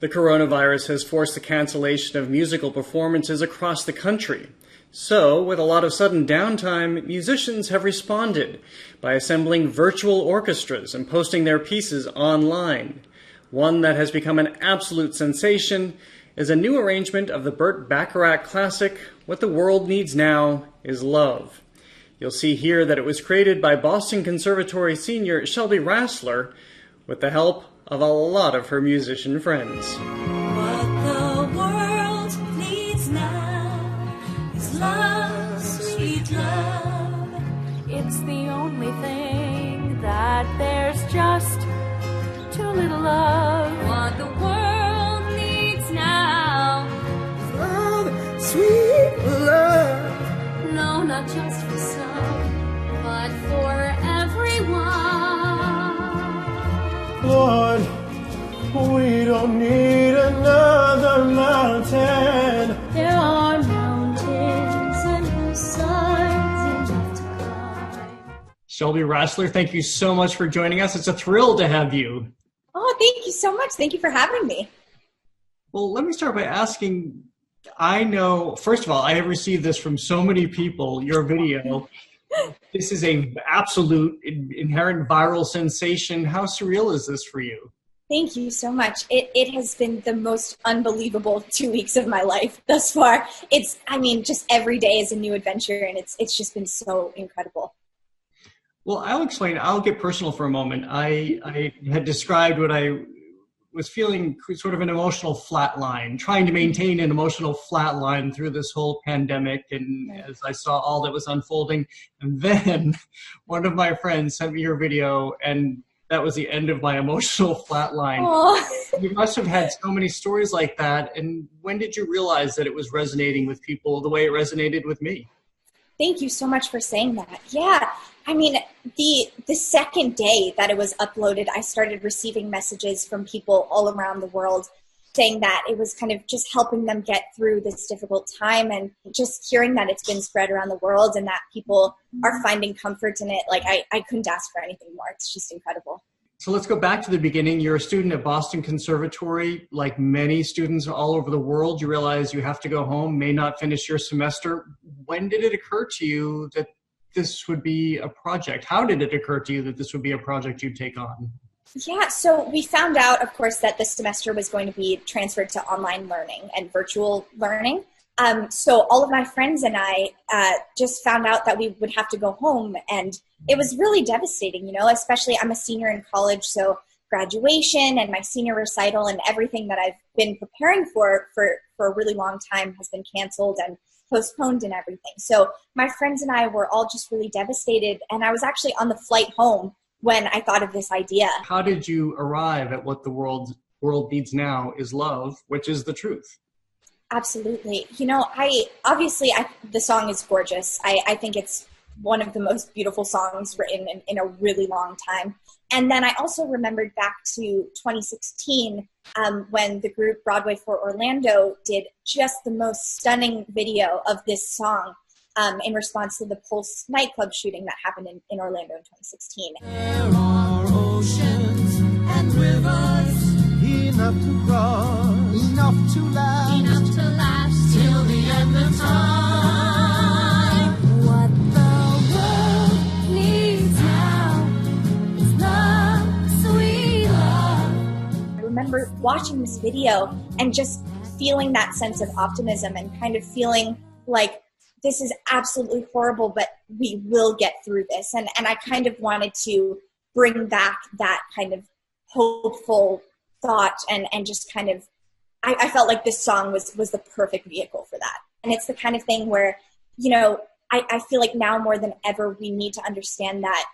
The coronavirus has forced the cancellation of musical performances across the country. So, with a lot of sudden downtime, musicians have responded by assembling virtual orchestras and posting their pieces online. One that has become an absolute sensation is a new arrangement of the Burt Bacharach classic, What the World Needs Now Is Love. You'll see here that it was created by Boston Conservatory senior Shelbie Rassler with the help of a lot of her musician friends. What the world needs now is love, sweet love. It's the only thing that there's just too little of. What the world needs now is love, sweet love. No, not just for some, but for everyone. Lord, we don't need another mountain. There are mountains and hillsides enough to climb. Shelbie Rassler, thank you so much for joining us. It's a thrill to have you. Oh, thank you so much. Thank you for having me. Well, let me start by asking, I know, first of all, I have received this from so many people, your video. This is an absolute inherent viral sensation. How surreal is this for you? Thank you so much. It has been the most unbelievable 2 weeks of my life thus far. Just every day is a new adventure, and it's just been so incredible. Well, I'll get personal for a moment. I had described what I was feeling, sort of an emotional flat line, trying to maintain an emotional flat line through this whole pandemic. And as I saw all that was unfolding, and then one of my friends sent me your video, and that was the end of my emotional flat line. You must have had so many stories like that. And when did you realize that it was resonating with people the way it resonated with me? Thank you so much for saying that. Yeah. I mean, the second day that it was uploaded, I started receiving messages from people all around the world saying that it was kind of just helping them get through this difficult time, and just hearing that it's been spread around the world and that people are finding comfort in it. Like, I couldn't ask for anything more. It's just incredible. So let's go back to the beginning. You're a student at Boston Conservatory. Like many students all over the world, you realize you have to go home, may not finish your semester. When did it occur to you that this would be a project? How did it occur to you that this would be a project you'd take on? Yeah, so we found out, of course, that this semester was going to be transferred to online learning and virtual learning. So all of my friends and I just found out that we would have to go home, and it was really devastating, especially I'm a senior in college, so graduation and my senior recital and everything that I've been preparing for a really long time has been canceled and postponed and everything. So my friends and I were all just really devastated, and I was actually on the flight home when I thought of this idea. How did you arrive at what the world needs now is love, which is the truth? Absolutely. The song is gorgeous. I think it's one of the most beautiful songs written in a really long time. And then I also remembered back to 2016 when the group Broadway for Orlando did just the most stunning video of this song in response to the Pulse nightclub shooting that happened in Orlando in 2016. There are oceans and rivers enough to cross, enough to last till the end of time. What the world needs now is love, sweet love. I remember watching this video and just feeling that sense of optimism and kind of feeling like this is absolutely horrible, but we will get through this. And I kind of wanted to bring back that kind of hopeful thought and just kind of, I felt like this song was the perfect vehicle for that. And it's the kind of thing where, I feel like now more than ever, we need to understand that,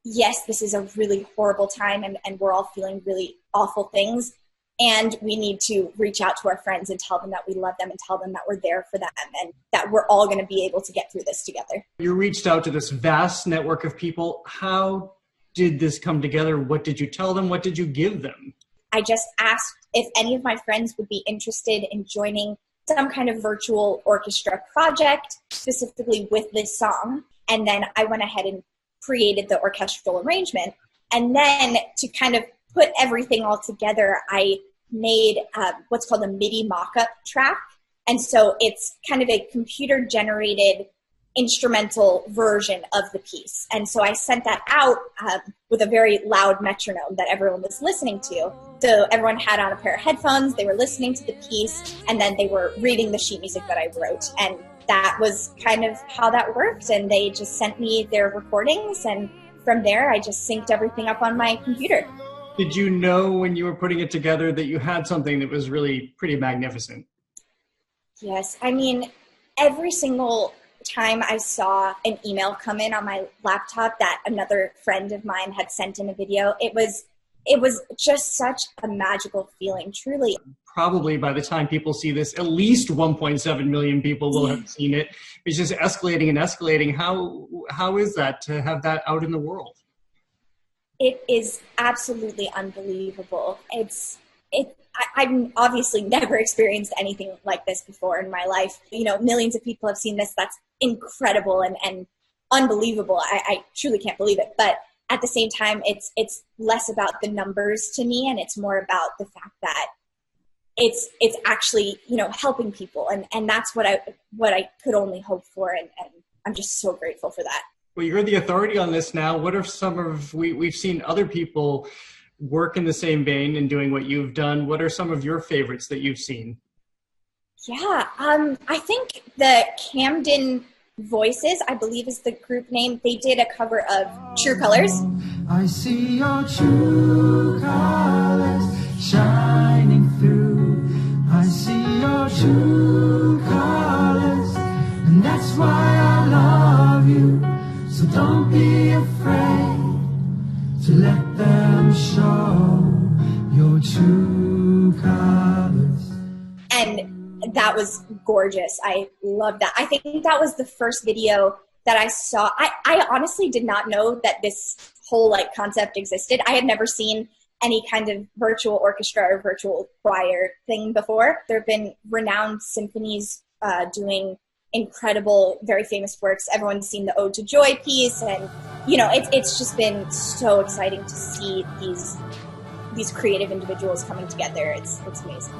yes, this is a really horrible time and we're all feeling really awful things. And we need to reach out to our friends and tell them that we love them and tell them that we're there for them and that we're all going to be able to get through this together. You reached out to this vast network of people. How did this come together? What did you tell them? What did you give them? I just asked if any of my friends would be interested in joining some kind of virtual orchestra project, specifically with this song. And then I went ahead and created the orchestral arrangement. And then to kind of put everything all together, I made what's called a MIDI mock-up track. And so it's kind of a computer-generated instrumental version of the piece. And so I sent that out with a very loud metronome that everyone was listening to. So everyone had on a pair of headphones, they were listening to the piece, and then they were reading the sheet music that I wrote. And that was kind of how that worked. And they just sent me their recordings, and from there I just synced everything up on my computer. Did you know when you were putting it together that you had something that was really pretty magnificent? Yes. I mean, every single time I saw an email come in on my laptop that another friend of mine had sent in a video, it was just such a magical feeling, truly. Probably by the time people see this, at least 1.7 million people will have seen it. It's just escalating and escalating. How is that to have that out in the world? It is absolutely unbelievable. I've obviously never experienced anything like this before in my life. You know, millions of people have seen this. That's incredible and unbelievable. I truly can't believe it. But at the same time, it's less about the numbers to me, and it's more about the fact that it's actually, you know, helping people. And that's what I could only hope for. And I'm just so grateful for that. Well, you're the authority on this now. What are some of, we've seen other people work in the same vein and doing what you've done. What are some of your favorites that you've seen? Yeah, I think the Camden Voices, I believe is the group name. They did a cover of True Colors. I see your true colors shining through. I see your true colors, and that's why I love you. So don't be afraid to let them show your true colors. And that was gorgeous. I love that. I think that was the first video that I saw. I honestly did not know that this whole like concept existed. I had never seen any kind of virtual orchestra or virtual choir thing before. There have been renowned symphonies doing incredible, very famous works. Everyone's seen the Ode to Joy piece, and you know, it's just been so exciting to see these creative individuals coming together. It's amazing.